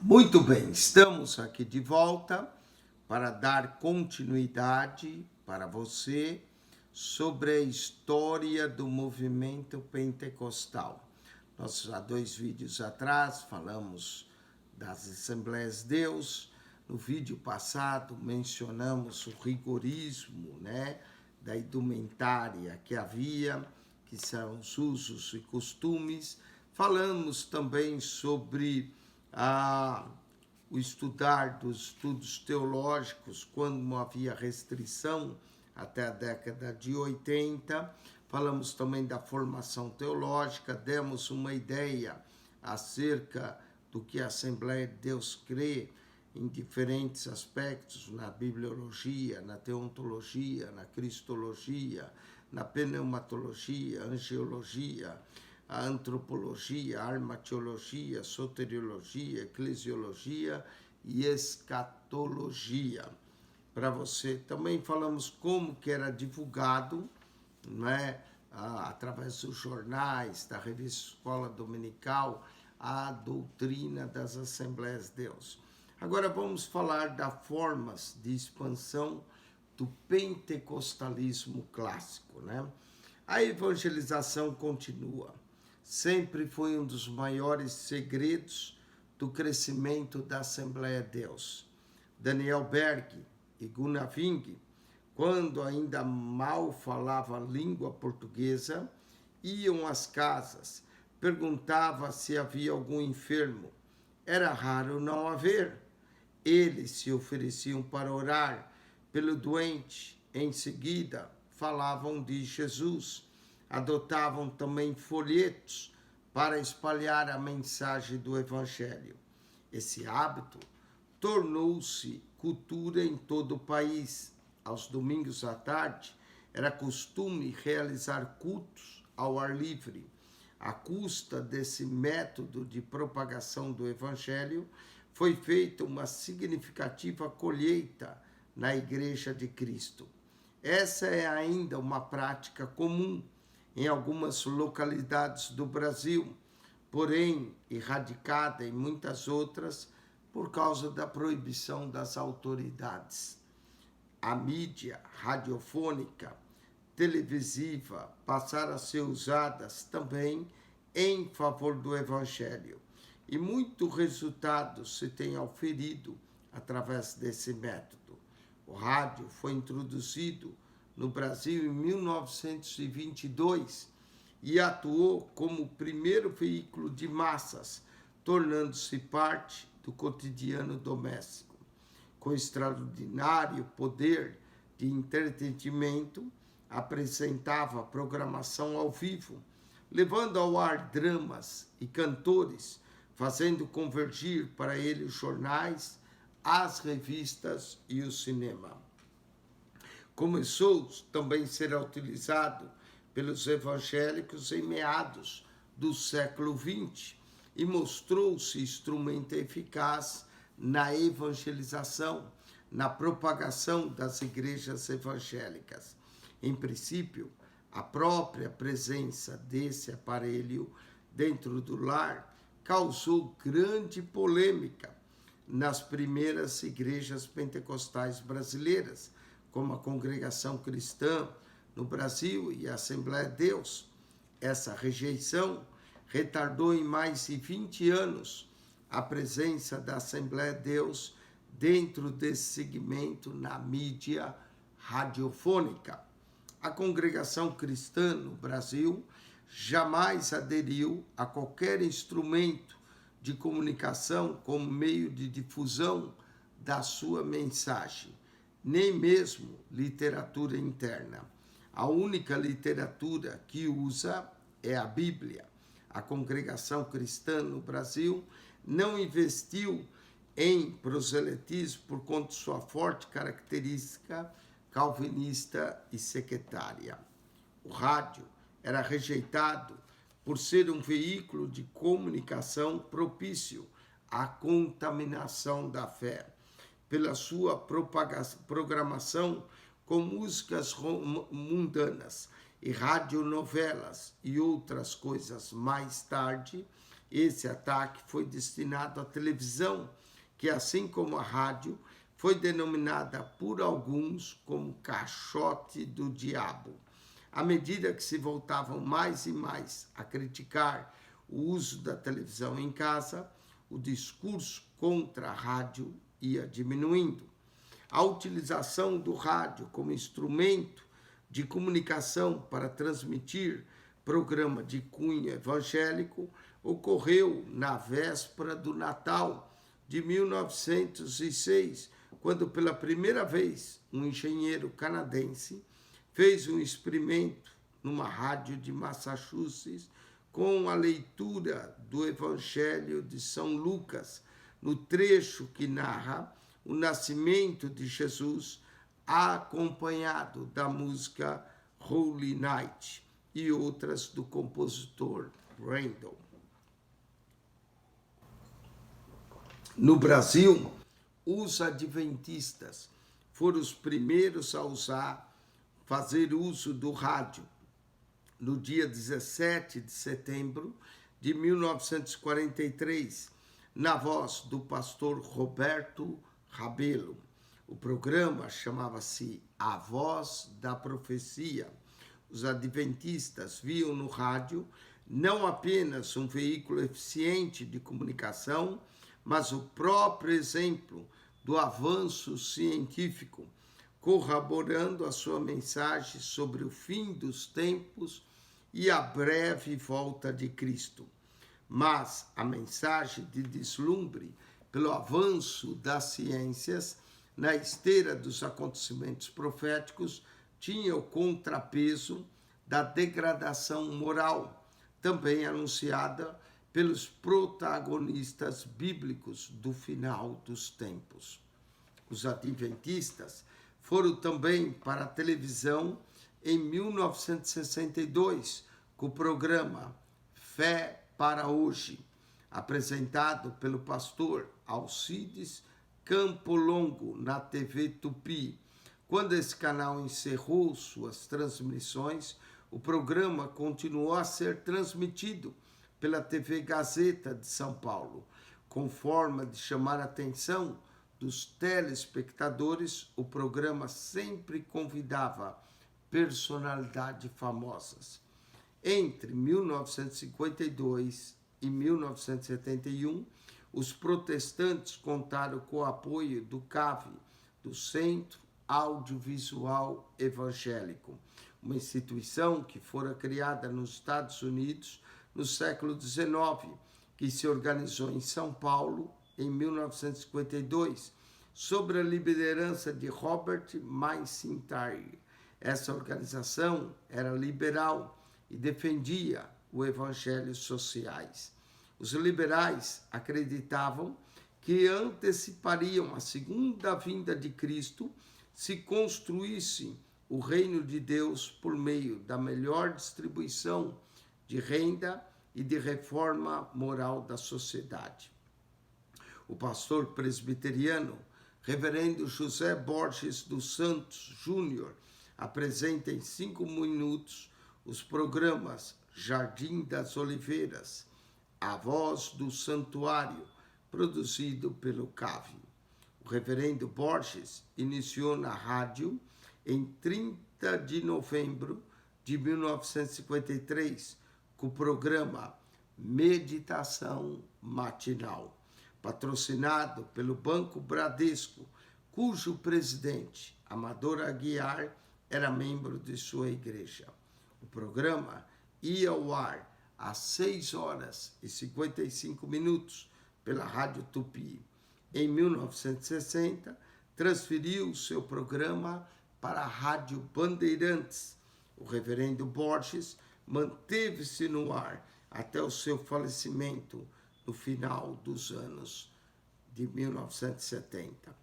Muito bem, estamos aqui de volta para dar continuidade para você sobre a história do movimento pentecostal. Nós, há 2 vídeos atrás, falamos das Assembleias de Deus. No vídeo passado, mencionamos o rigorismo, da indumentária que havia, que são os usos e costumes. Falamos também sobre o estudar dos estudos teológicos, quando não havia restrição, até a década de 80. Falamos também da formação teológica, demos uma ideia acerca do que a Assembleia de Deus crê em diferentes aspectos, na bibliologia, na teontologia, na cristologia, na pneumatologia, angiologia, a antropologia, a armatiologia, soteriologia, eclesiologia e escatologia. Para você, também falamos como que era divulgado, através dos jornais, da revista Escola Dominical, a doutrina das Assembleias de Deus. Agora vamos falar das formas de expansão do pentecostalismo clássico, A evangelização continua. Sempre foi um dos maiores segredos do crescimento da Assembleia de Deus. Daniel Berg e Gunnar Ving, quando ainda mal falavam a língua portuguesa, iam às casas, perguntavam se havia algum enfermo. Era raro não haver. Eles se ofereciam para orar pelo doente. Em seguida, falavam de Jesus. Adotavam também folhetos para espalhar a mensagem do Evangelho. Esse hábito tornou-se cultura em todo o país. Aos domingos à tarde, era costume realizar cultos ao ar livre. À custa desse método de propagação do Evangelho, foi feita uma significativa colheita na Igreja de Cristo. Essa é ainda uma prática comum em algumas localidades do Brasil, porém erradicada em muitas outras por causa da proibição das autoridades. A mídia radiofônica, televisiva passaram a ser usadas também em favor do Evangelho. E muito resultado se tem auferido através desse método. O rádio foi introduzido no Brasil em 1922 e atuou como o primeiro veículo de massas, tornando-se parte do cotidiano doméstico. Com extraordinário poder de entretenimento, apresentava programação ao vivo, levando ao ar dramas e cantores, fazendo convergir para ele os jornais, as revistas e o cinema. Começou também a ser utilizado pelos evangélicos em meados do século XX e mostrou-se instrumento eficaz na evangelização, na propagação das igrejas evangélicas. Em princípio, a própria presença desse aparelho dentro do lar causou grande polêmica nas primeiras igrejas pentecostais brasileiras, como a Congregação Cristã no Brasil e a Assembleia de Deus. Essa rejeição retardou em mais de 20 anos a presença da Assembleia de Deus dentro desse segmento na mídia radiofônica. A Congregação Cristã no Brasil jamais aderiu a qualquer instrumento de comunicação como meio de difusão da sua mensagem, nem mesmo literatura interna. A única literatura que usa é a Bíblia. A Congregação Cristã no Brasil não investiu em proselitismo por conta de sua forte característica calvinista e sectária. O rádio era rejeitado por ser um veículo de comunicação propício à contaminação da fé, pela sua programação com músicas mundanas e radionovelas e outras coisas. Mais tarde Esse ataque foi destinado à televisão, que, assim como a rádio, foi denominada por alguns como caixote do diabo. À medida que se voltavam mais e mais a criticar o uso da televisão em casa, o discurso contra a rádio ia diminuindo. A utilização do rádio como instrumento de comunicação para transmitir programa de cunho evangélico ocorreu na véspera do Natal de 1906, quando pela primeira vez um engenheiro canadense fez um experimento numa rádio de Massachusetts com a leitura do Evangelho de São Lucas, no trecho que narra o nascimento de Jesus, acompanhado da música Holy Night e outras do compositor Randall. No Brasil, os adventistas foram os primeiros a fazer uso do rádio. No dia 17 de setembro de 1943, na voz do pastor Roberto Rabelo. O programa chamava-se A Voz da Profecia. Os adventistas viam no rádio não apenas um veículo eficiente de comunicação, mas o próprio exemplo do avanço científico, corroborando a sua mensagem sobre o fim dos tempos e a breve volta de Cristo. Mas a mensagem de deslumbre pelo avanço das ciências na esteira dos acontecimentos proféticos tinha o contrapeso da degradação moral, também anunciada pelos protagonistas bíblicos do final dos tempos. Os adventistas foram também para a televisão em 1962, com o programa Fé para Hoje, apresentado pelo pastor Alcides Campo Longo na TV Tupi. Quando esse canal encerrou suas transmissões, o programa continuou a ser transmitido pela TV Gazeta de São Paulo. Com forma de chamar a atenção dos telespectadores, o programa sempre convidava personalidades famosas. Entre 1952 e 1971, os protestantes contaram com o apoio do CAV, do Centro Audiovisual Evangélico, uma instituição que fora criada nos Estados Unidos no século XIX, que se organizou em São Paulo em 1952, sob a liderança de Robert McIntyre. Essa organização era liberal e defendia o evangelho sociais. Os liberais acreditavam que antecipariam a segunda vinda de Cristo se construísse o reino de Deus por meio da melhor distribuição de renda e de reforma moral da sociedade. O pastor presbiteriano, reverendo José Borges dos Santos Júnior, apresenta em 5 minutos os programas Jardim das Oliveiras, A Voz do Santuário, produzido pelo CAV. O reverendo Borges iniciou na rádio em 30 de novembro de 1953, com o programa Meditação Matinal, patrocinado pelo Banco Bradesco, cujo presidente, Amador Aguiar, era membro de sua igreja. O programa ia ao ar às 6h55 pela Rádio Tupi. Em 1960, transferiu seu programa para a Rádio Bandeirantes. O reverendo Borges manteve-se no ar até o seu falecimento no final dos anos de 1970.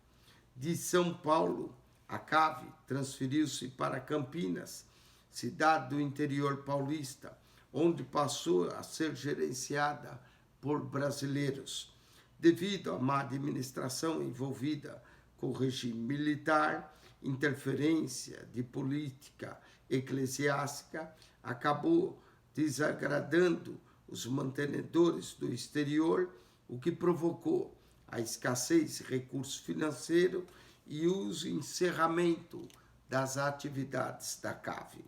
De São Paulo, a CAV transferiu-se para Campinas, cidade do interior paulista, onde passou a ser gerenciada por brasileiros. Devido à má administração envolvida com o regime militar, interferência de política eclesiástica, acabou desagradando os mantenedores do exterior, o que provocou a escassez de recursos financeiros e o encerramento das atividades da CAV.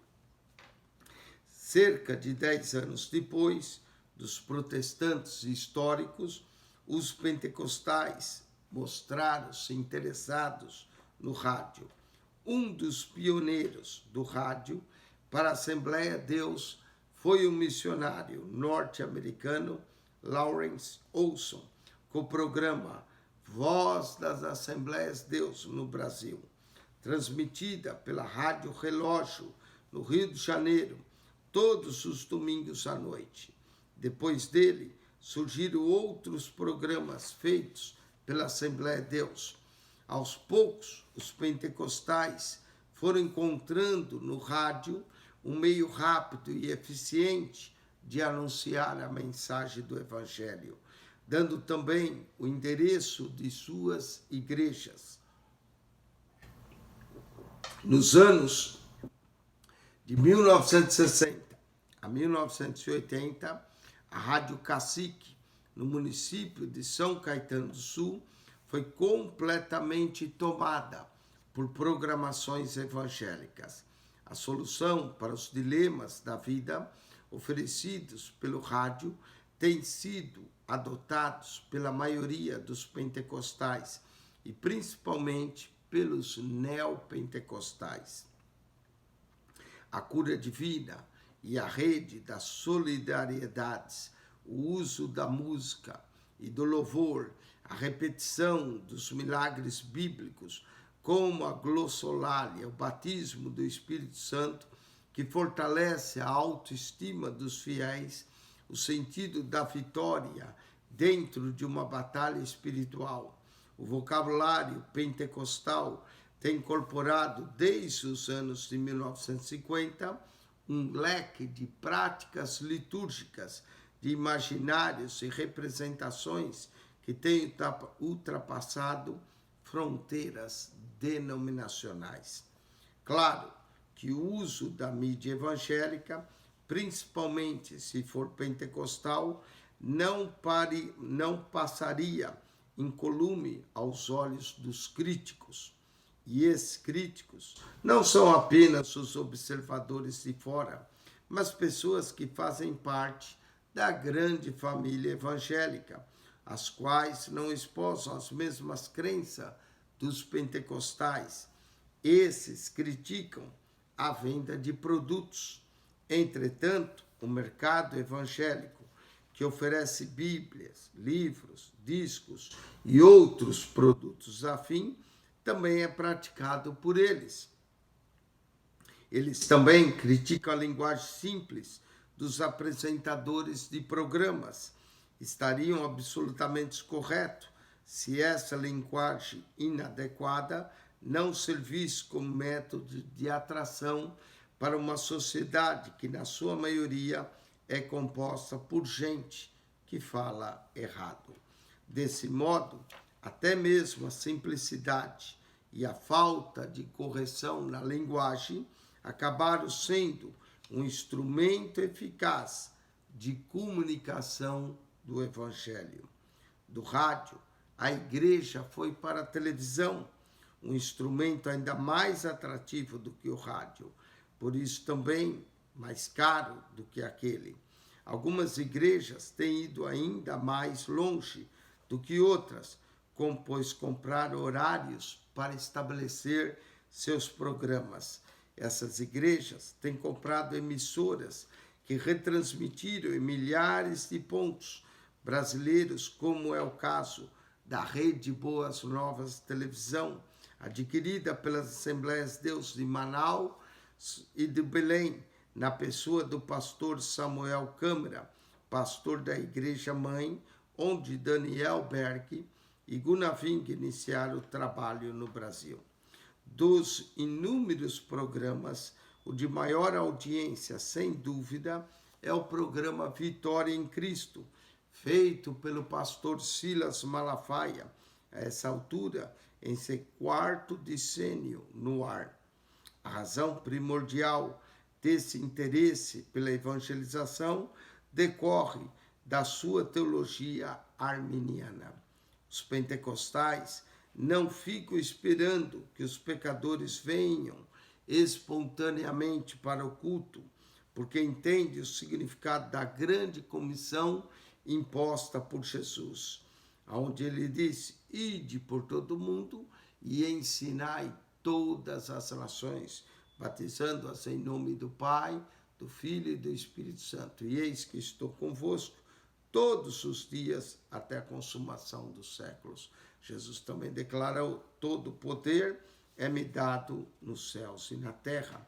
Cerca de 10 anos depois dos protestantes históricos, os pentecostais mostraram-se interessados no rádio. Um dos pioneiros do rádio para a Assembleia de Deus foi o missionário norte-americano Lawrence Olson, com o programa Voz das Assembleias de Deus no Brasil, transmitida pela Rádio Relógio, no Rio de Janeiro, todos os domingos à noite. Depois dele, surgiram outros programas feitos pela Assembleia de Deus. Aos poucos, os pentecostais foram encontrando no rádio um meio rápido e eficiente de anunciar a mensagem do Evangelho, dando também o endereço de suas igrejas. Nos anos de 1960 a 1980, a Rádio Cacique, no município de São Caetano do Sul, foi completamente tomada por programações evangélicas. A solução para os dilemas da vida oferecidos pelo rádio tem sido adotados pela maioria dos pentecostais e principalmente pelos neopentecostais. A cura divina e a rede das solidariedades, o uso da música e do louvor, a repetição dos milagres bíblicos, como a glossolalia, o batismo do Espírito Santo, que fortalece a autoestima dos fiéis, o sentido da vitória dentro de uma batalha espiritual. O vocabulário pentecostal tem incorporado, desde os anos de 1950, um leque de práticas litúrgicas, de imaginários e representações que tem ultrapassado fronteiras denominacionais. Claro que o uso da mídia evangélica, principalmente se for pentecostal, não passaria incolume aos olhos dos críticos. E esses críticos não são apenas os observadores de fora, mas pessoas que fazem parte da grande família evangélica, as quais não esposam as mesmas crenças dos pentecostais. Esses criticam a venda de produtos. Entretanto, o mercado evangélico, que oferece bíblias, livros, discos e outros produtos afim, também é praticado por eles. Eles também criticam a linguagem simples dos apresentadores de programas. Estariam absolutamente corretos se essa linguagem inadequada não servisse como método de atração para uma sociedade que, na sua maioria, é composta por gente que fala errado. Desse modo, até mesmo a simplicidade e a falta de correção na linguagem acabaram sendo um instrumento eficaz de comunicação do Evangelho. Do rádio, a igreja foi para a televisão, um instrumento ainda mais atrativo do que o rádio, por isso também mais caro do que aquele. Algumas igrejas têm ido ainda mais longe do que outras, pois compraram horários para estabelecer seus programas. Essas igrejas têm comprado emissoras que retransmitiram em milhares de pontos brasileiros, como é o caso da Rede Boas Novas Televisão, adquirida pelas Assembleias de Deus de Manaus e de Belém, na pessoa do pastor Samuel Câmara, pastor da Igreja Mãe, onde Daniel Berg e Gunaving iniciaram o trabalho no Brasil. Dos inúmeros programas, o de maior audiência, sem dúvida, é o programa Vitória em Cristo, feito pelo pastor Silas Malafaia, a essa altura, em seu 4º decênio no ar. A razão primordial desse interesse pela evangelização decorre da sua teologia arminiana. Os pentecostais não ficam esperando que os pecadores venham espontaneamente para o culto, porque entendem o significado da grande comissão imposta por Jesus, onde ele disse: ide por todo o mundo e ensinai todas as nações, batizando-as em nome do Pai, do Filho e do Espírito Santo. E eis que estou convosco todos os dias até a consumação dos séculos. Jesus também declarou: todo poder é-me dado nos céus e na terra.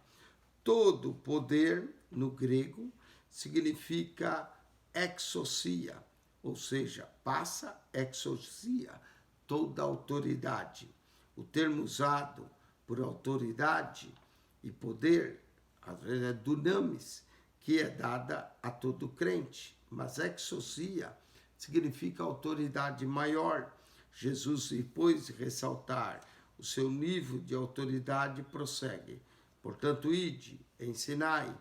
Todo poder, no grego, significa exousia, ou seja, passa exousia, toda autoridade. O termo usado por autoridade e poder, às vezes é dunamis, que é dada a todo crente, mas exousia significa autoridade maior. Jesus, depois de ressaltar o seu nível de autoridade, prossegue: portanto, ide, ensinai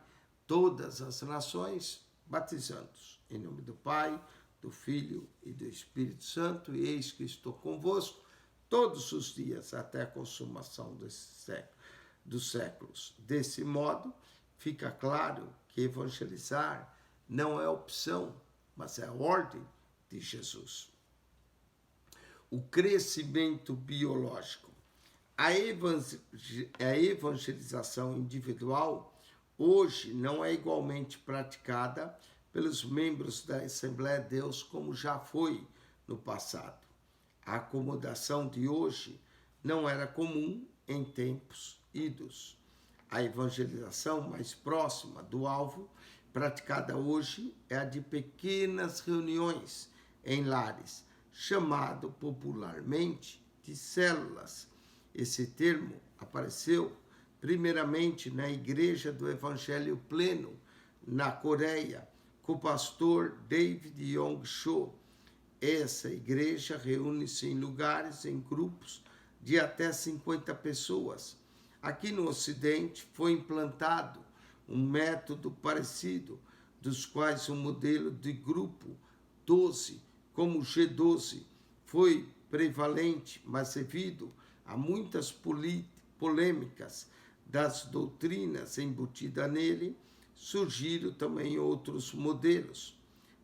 todas as nações, batizando-os em nome do Pai, do Filho e do Espírito Santo, e eis que estou convosco todos os dias até a consumação dos séculos. Desse modo, fica claro que evangelizar não é opção, mas é a ordem de Jesus. O crescimento biológico. A evangelização individual hoje não é igualmente praticada pelos membros da Assembleia de Deus como já foi no passado. A acomodação de hoje não era comum em tempos idos. A evangelização mais próxima do alvo praticada hoje é a de pequenas reuniões em lares, chamado popularmente de células. Esse termo apareceu primeiramente na Igreja do Evangelho Pleno, na Coreia, com o pastor David Yong-cho. Essa igreja reúne-se em lugares, em grupos de até 50 pessoas. Aqui no Ocidente foi implantado um método parecido, dos quais o modelo de grupo 12, como o G12, foi prevalente, mas devido a muitas polêmicas das doutrinas embutidas nele, surgiram também outros modelos.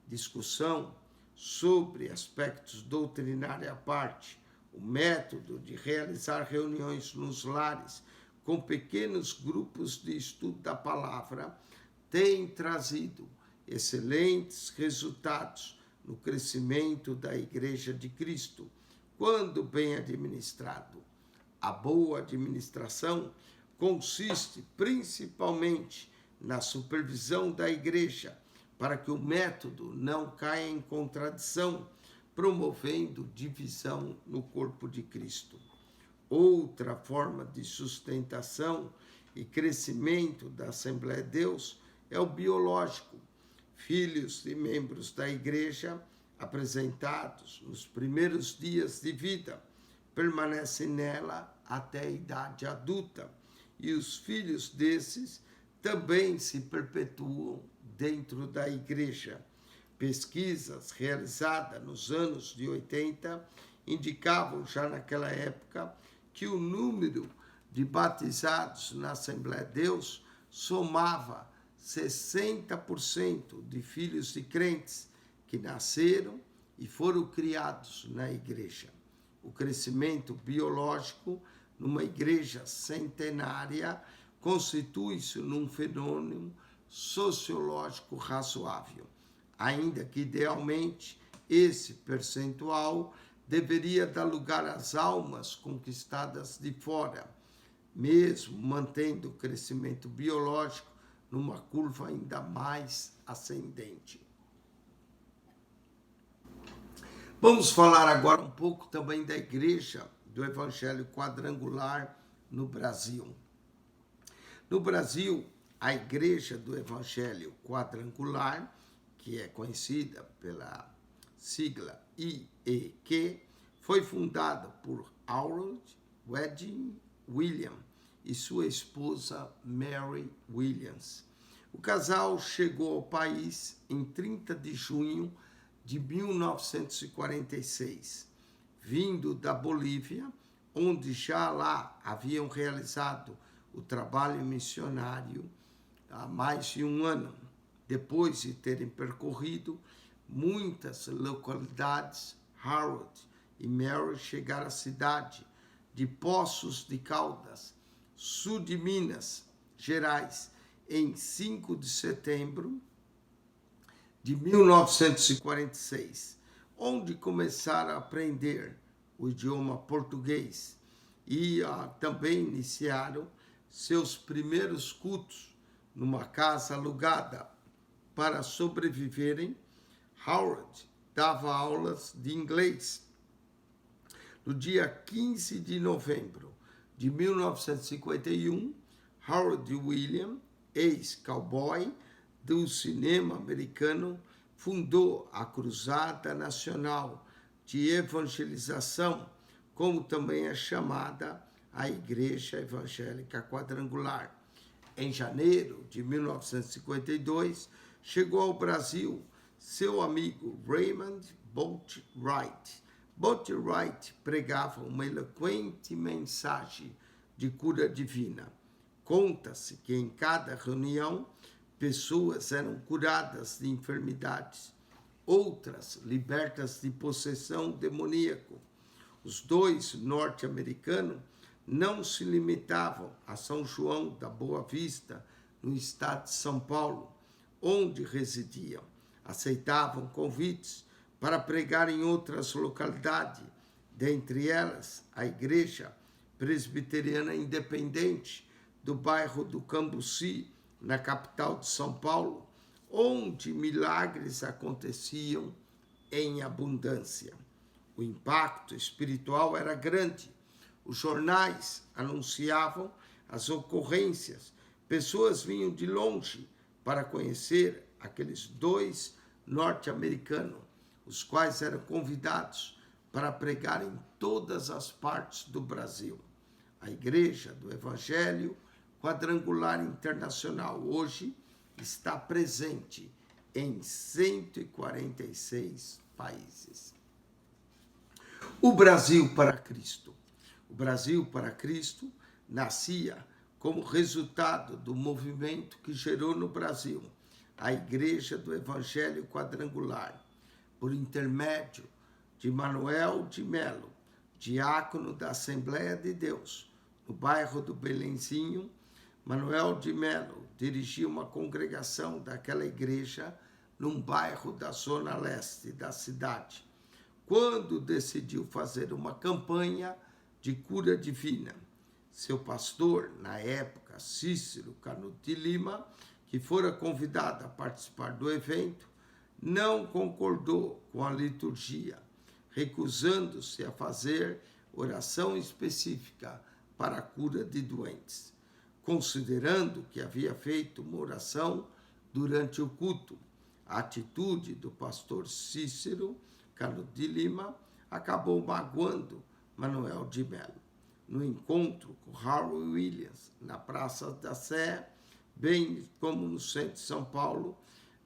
Discussão sobre aspectos doutrinários à parte, o método de realizar reuniões nos lares com pequenos grupos de estudo da palavra tem trazido excelentes resultados no crescimento da Igreja de Cristo, quando bem administrado. A boa administração consiste principalmente na supervisão da Igreja, para que o método não caia em contradição, promovendo divisão no corpo de Cristo. Outra forma de sustentação e crescimento da Assembleia de Deus é o biológico. Filhos e membros da Igreja, apresentados nos primeiros dias de vida, permanecem nela até a idade adulta, e os filhos desses também se perpetuam dentro da Igreja. Pesquisas realizadas nos anos de 80 indicavam já naquela época que o número de batizados na Assembleia de Deus somava 60% de filhos de crentes que nasceram e foram criados na Igreja. O crescimento biológico numa igreja centenária constitui-se num fenômeno sociológico razoável, ainda que idealmente esse percentual deveria dar lugar às almas conquistadas de fora, mesmo mantendo o crescimento biológico numa curva ainda mais ascendente. Vamos falar agora um pouco também da Igreja do Evangelho Quadrangular no Brasil. No Brasil, a Igreja do Evangelho Quadrangular, que é conhecida pela sigla IEQ, foi fundada por Harold Wedding Williams e sua esposa Mary Williams. O casal chegou ao país em 30 de junho de 1946, vindo da Bolívia, onde já lá haviam realizado o trabalho missionário há mais de um ano, depois de terem percorrido muitas localidades. Harold e Mary chegaram à cidade de Poços de Caldas, sul de Minas Gerais, em 5 de setembro de 1946, onde começaram a aprender o idioma português e também iniciaram seus primeiros cultos numa casa alugada. Para sobreviverem, Harold dava aulas de inglês. No dia 15 de novembro de 1951, Harold William, ex-cowboy do cinema americano, fundou a Cruzada Nacional de Evangelização, como também é chamada a Igreja Evangélica Quadrangular. Em janeiro de 1952, chegou ao Brasil seu amigo Raymond Boatwright. Boatwright pregava uma eloquente mensagem de cura divina. Conta-se que em cada reunião, pessoas eram curadas de enfermidades, outras libertas de possessão demoníaca. Os dois norte-americanos não se limitavam a São João da Boa Vista, no estado de São Paulo, onde residiam. Aceitavam convites para pregar em outras localidades, dentre elas a Igreja Presbiteriana Independente do bairro do Cambuci, na capital de São Paulo, onde milagres aconteciam em abundância. O impacto espiritual era grande. Os jornais anunciavam as ocorrências. Pessoas vinham de longe para conhecer aqueles dois norte-americanos, os quais eram convidados para pregar em todas as partes do Brasil. A Igreja do Evangelho Quadrangular Internacional hoje está presente em 146 países. O Brasil para Cristo. O Brasil para Cristo nascia como resultado do movimento que gerou no Brasil a Igreja do Evangelho Quadrangular, por intermédio de Manuel de Melo, diácono da Assembleia de Deus, no bairro do Belenzinho. Manuel de Melo dirigia uma congregação daquela igreja num bairro da zona leste da cidade, quando decidiu fazer uma campanha de cura divina. Seu pastor, na época, Cícero Canuto de Lima, que fora convidado a participar do evento, não concordou com a liturgia, recusando-se a fazer oração específica para a cura de doentes, considerando que havia feito uma oração durante o culto. A atitude do pastor Cícero Canuto de Lima acabou magoando Manuel de Melo. No encontro com Harold Williams, na Praça da Sé, bem como no centro de São Paulo,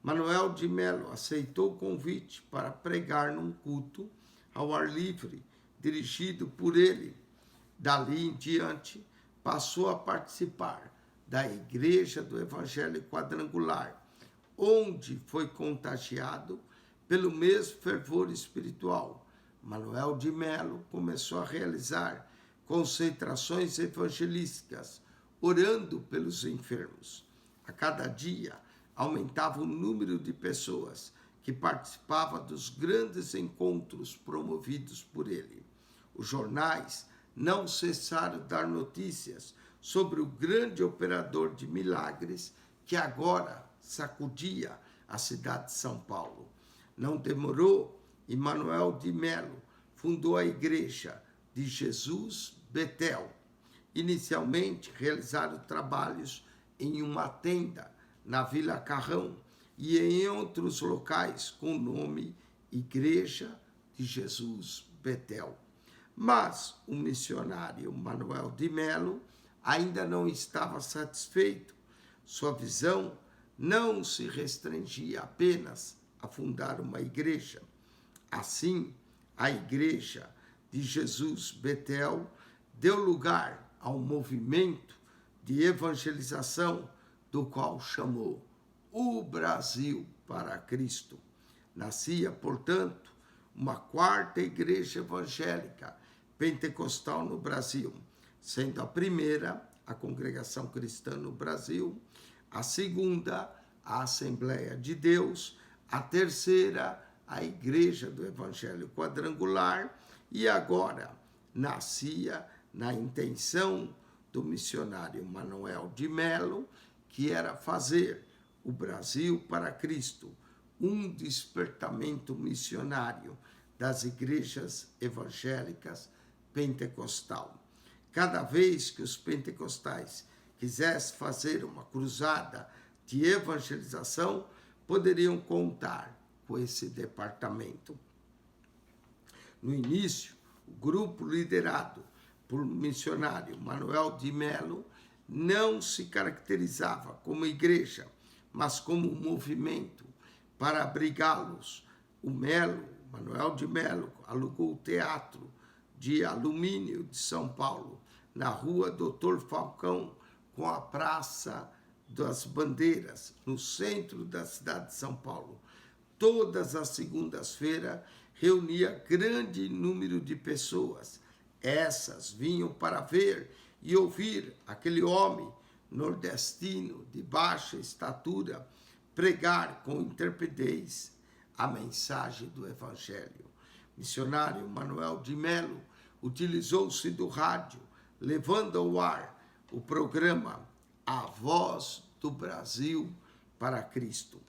Manuel de Melo aceitou o convite para pregar num culto ao ar livre, dirigido por ele. Dali em diante, passou a participar da Igreja do Evangelho Quadrangular, onde foi contagiado pelo mesmo fervor espiritual. Manuel de Melo começou a realizar concentrações evangelísticas, orando pelos enfermos. A cada dia, aumentava o número de pessoas que participavam dos grandes encontros promovidos por ele. Os jornais não cessaram de dar notícias sobre o grande operador de milagres que agora sacudia a cidade de São Paulo. Não demorou e Manuel de Melo fundou a Igreja de Jesus Betel. Inicialmente realizaram trabalhos em uma tenda na Vila Carrão e em outros locais com o nome Igreja de Jesus Betel. Mas o missionário Manuel de Melo ainda não estava satisfeito. Sua visão não se restringia apenas a fundar uma igreja. Assim, a Igreja de Jesus Betel deu lugar a um movimento de evangelização, do qual chamou o Brasil para Cristo. Nascia, portanto, uma quarta igreja evangélica pentecostal no Brasil, sendo a primeira a Congregação Cristã no Brasil, a segunda a Assembleia de Deus, a terceira a Igreja do Evangelho Quadrangular, e agora nascia na intenção do missionário Manuel de Melo, que era fazer o Brasil para Cristo, um despertamento missionário das igrejas evangélicas pentecostal. Cada vez que os pentecostais quisessem fazer uma cruzada de evangelização, poderiam contar com esse departamento. No início, o grupo liderado por missionário Manuel de Melo não se caracterizava como igreja, mas como um movimento para abrigá-los. O Manuel de Melo, alugou o teatro de alumínio de São Paulo, na rua Doutor Falcão, com a Praça das Bandeiras, no centro da cidade de São Paulo. Todas as segundas-feiras reunia grande número de pessoas. Essas vinham para ver e ouvir aquele homem nordestino de baixa estatura pregar com intrepidez a mensagem do Evangelho. Missionário Manuel de Melo utilizou-se do rádio, levando ao ar o programa A Voz do Brasil para Cristo.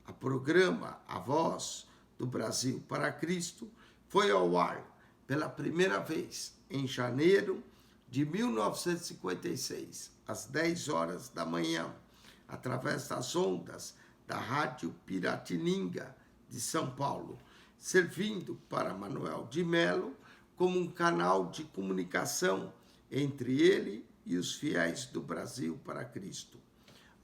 O programa A Voz do Brasil para Cristo foi ao ar pela primeira vez em janeiro de 1956, às 10 horas da manhã, através das ondas da Rádio Piratininga de São Paulo, servindo para Manuel de Melo como um canal de comunicação entre ele e os fiéis do Brasil para Cristo.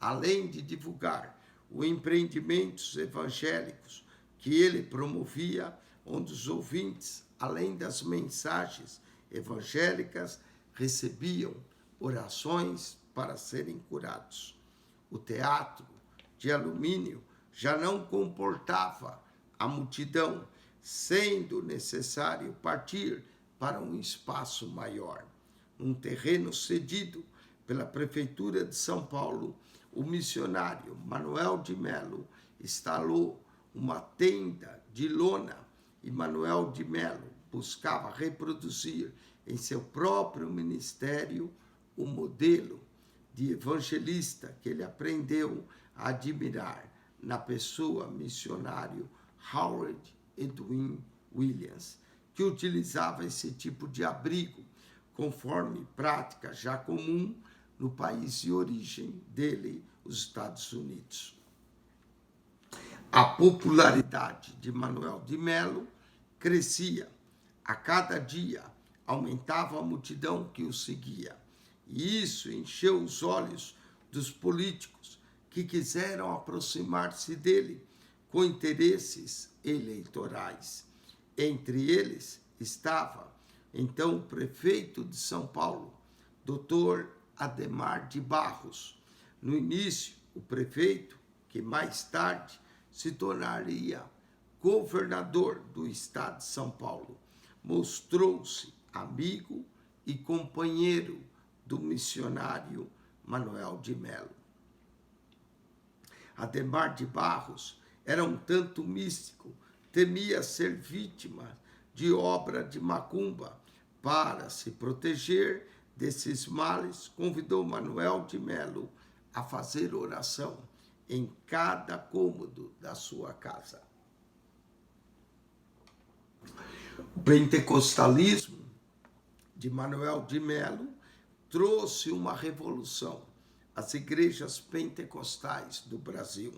Além de divulgar os empreendimentos evangélicos que ele promovia, onde os ouvintes, além das mensagens evangélicas, recebiam orações para serem curados. O teatro de alumínio já não comportava a multidão, sendo necessário partir para um espaço maior. Num terreno cedido pela Prefeitura de São Paulo, o missionário Manuel de Melo instalou uma tenda de lona e Manuel de Melo buscava reproduzir em seu próprio ministério o modelo de evangelista que ele aprendeu a admirar na pessoa missionário Howard Edwin Williams, que utilizava esse tipo de abrigo, conforme prática já comum no país de origem dele, os Estados Unidos. A popularidade de Manuel de Melo crescia. A cada dia aumentava a multidão que o seguia. E isso encheu os olhos dos políticos que quiseram aproximar-se dele com interesses eleitorais. Entre eles estava, então, o prefeito de São Paulo, Dr. Adhemar de Barros. No início, o prefeito, que mais tarde se tornaria governador do estado de São Paulo, mostrou-se amigo e companheiro do missionário Manuel de Melo. Adhemar de Barros era um tanto místico, temia ser vítima de obra de macumba. Para se proteger desses males, convidou Manuel de Melo a fazer oração em cada cômodo da sua casa. O pentecostalismo de Manuel de Melo trouxe uma revolução às igrejas pentecostais do Brasil.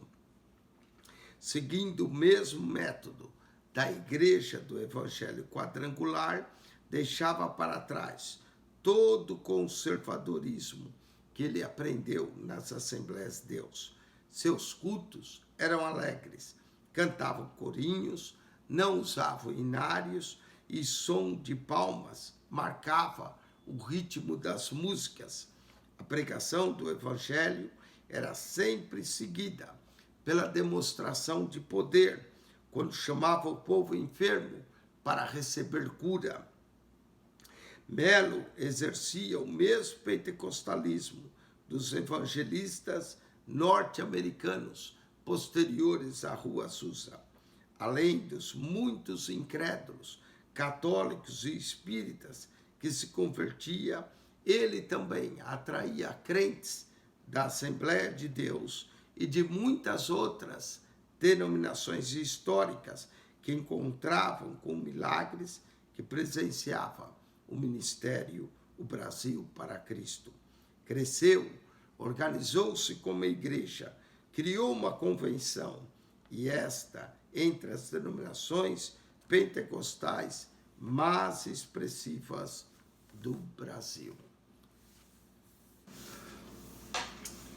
Seguindo o mesmo método da Igreja do Evangelho Quadrangular, deixava para trás todo o conservadorismo que ele aprendeu nas Assembleias de Deus. Seus cultos eram alegres, cantavam corinhos, não usavam hinários e som de palmas marcava o ritmo das músicas. A pregação do evangelho era sempre seguida pela demonstração de poder, quando chamava o povo enfermo para receber cura. Melo exercia o mesmo pentecostalismo dos evangelistas norte-americanos posteriores à Rua Azusa. Além dos muitos incrédulos, católicos e espíritas que se convertia, ele também atraía crentes da Assembleia de Deus e de muitas outras denominações históricas que encontravam com milagres que presenciava o ministério O Brasil para Cristo. Cresceu, organizou-se como igreja, criou uma convenção e esta, entre as denominações pentecostais mais expressivas do Brasil.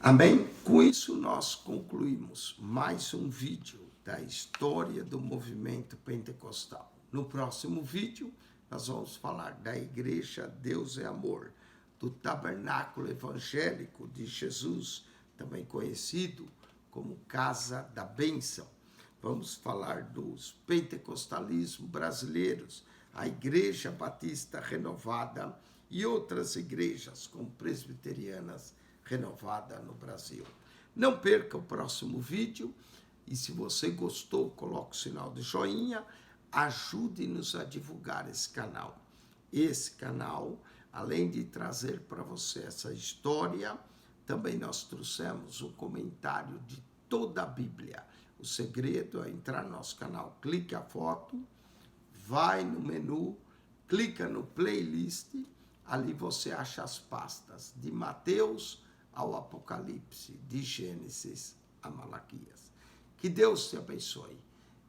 Amém? Com isso nós concluímos mais um vídeo da história do movimento pentecostal. No próximo vídeo nós vamos falar da Igreja Deus é Amor, do Tabernáculo Evangélico de Jesus, também conhecido como Casa da Bênção. Vamos falar dos pentecostalismos brasileiros, a Igreja Batista Renovada e outras igrejas como presbiterianas renovada no Brasil. Não perca o próximo vídeo e se você gostou, coloque o sinal de joinha, ajude-nos a divulgar esse canal. Esse canal, além de trazer para você essa história, também nós trouxemos um comentário de toda a Bíblia. O segredo é entrar no nosso canal, clique a foto, vai no menu, clica no playlist, ali você acha as pastas de Mateus ao Apocalipse, de Gênesis a Malaquias. Que Deus te abençoe,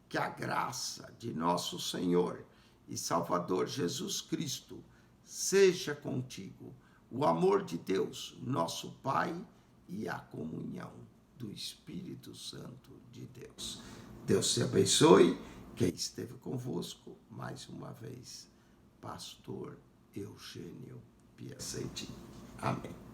que a graça de nosso Senhor e Salvador Jesus Cristo seja contigo, o amor de Deus, nosso Pai, e a comunhão do Espírito Santo de Deus. Deus te abençoe, quem esteve convosco, mais uma vez, Pastor Eugênio Piacenti. Amém.